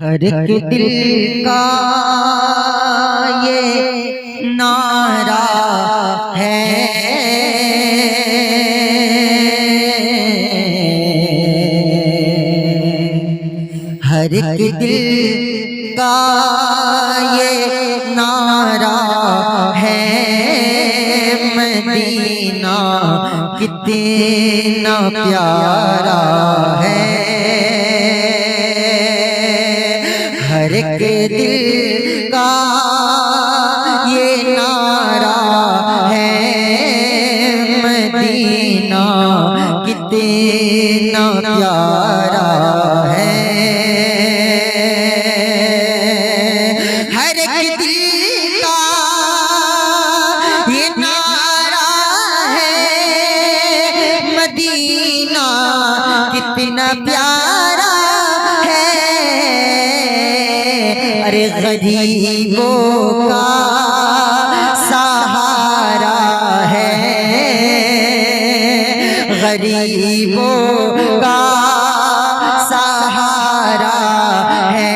ہر ایک دل کا یہ نعرہ ہے، ہر ایک دل کا یہ نعرہ ہے، مدینہ کتنا پیارا ہے۔ ہر ایک دل کا یہ نعرہ ہے، مدینہ کتنا پیارا ہے۔ ہر ایک دل کا یہ نعرہ ہے، مدینہ کتنا پیارا ہے۔ ارے غریبوں کا سہارا ہے، غریبوں کا سہارا ہے،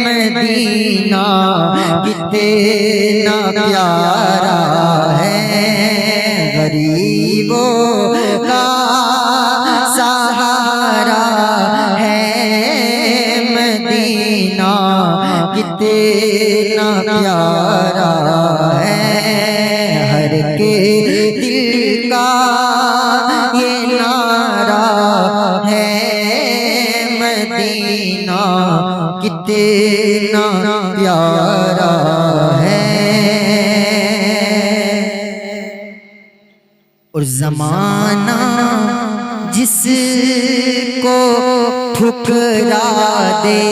مدینہ کتنا پیارا ہے۔ غریبوں کا سہارا ہے، مدینہ کتنا پیارا ہے۔ ہر ایک دل کا یہ نعرہ ہے، مدینہ کتنا پیارا ہے۔ اور زمانہ جس کو ٹھکرا دے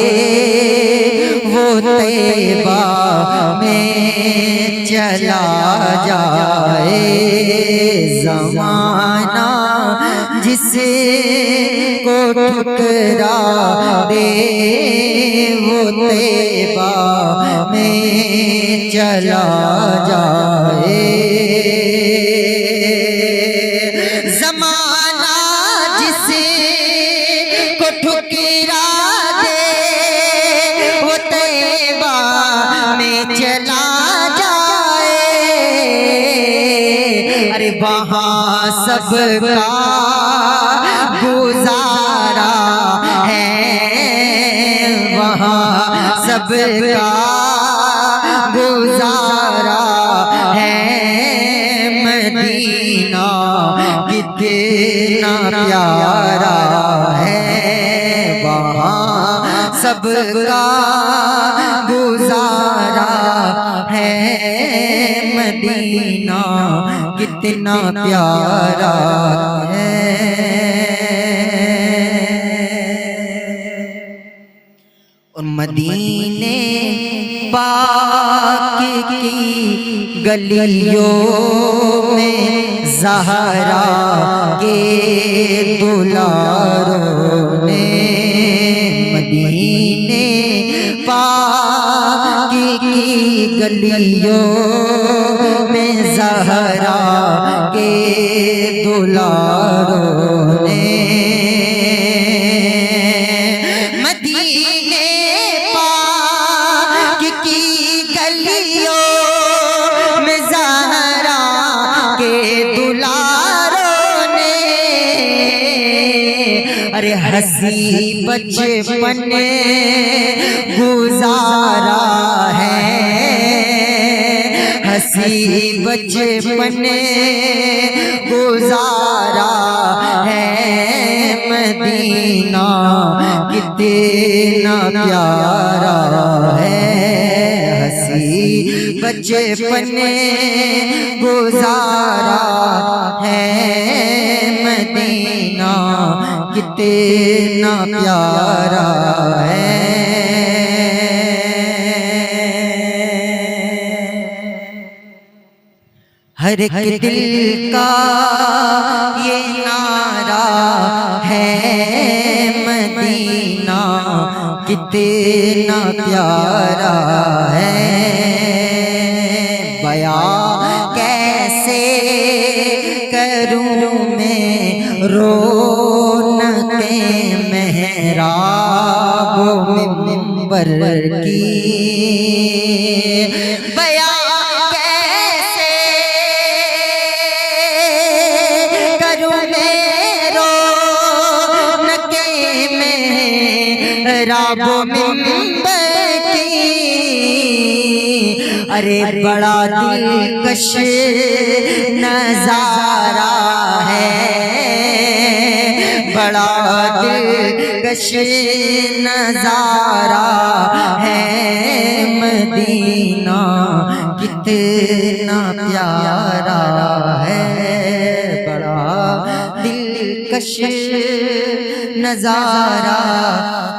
وہ طیبہ میں چلا جائے۔ زمانہ جس کو ٹھکرا دے وہ طیبہ میں چلا جائے۔ زمانہ جس کو ٹھکرا دے وہ طیبہ میں چلا جائے۔ ارے وہاں سب کا گزارا ہے، وہاں سب کا گزارا ہے، مدینہ کتنا پیارا ہے۔ وہاں سب کا گزارا ہے، مدینہ کتنا پیارا ہے۔ اور مدینے پاک کی گلیوں میں زہرا کے دلاروں نے، مدینے پاک کی گلیوں میں زہرا کے دلاروں نے، ارے ہنسی بچپن گزارا ہے، ہنسی بچپن گزارا ہے، مدینہ کتنا پیارا ہے۔ ہنسی بچپن گزارا ہے، مدینہ کتنا پیارا ہے۔ ہر ایک دل کا یہ نعرہ ہے، مدینہ کتنا پیارا ہے۔ بیان کیسے کروں میں رونق محراب منبر کی بیان کیسے کروں میں رونقِ محراب و منبر کی ارے بڑا دلکش نظارہ ہے بڑا دلکش نظارہ ہے مدینہ کتنا پیارا ہے بڑا دلکش نظارہ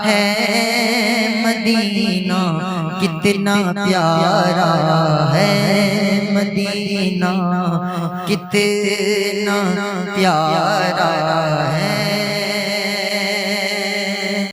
ہے مدینہ کتنا پیارا ہے مدینہ کتنا پیارا ہے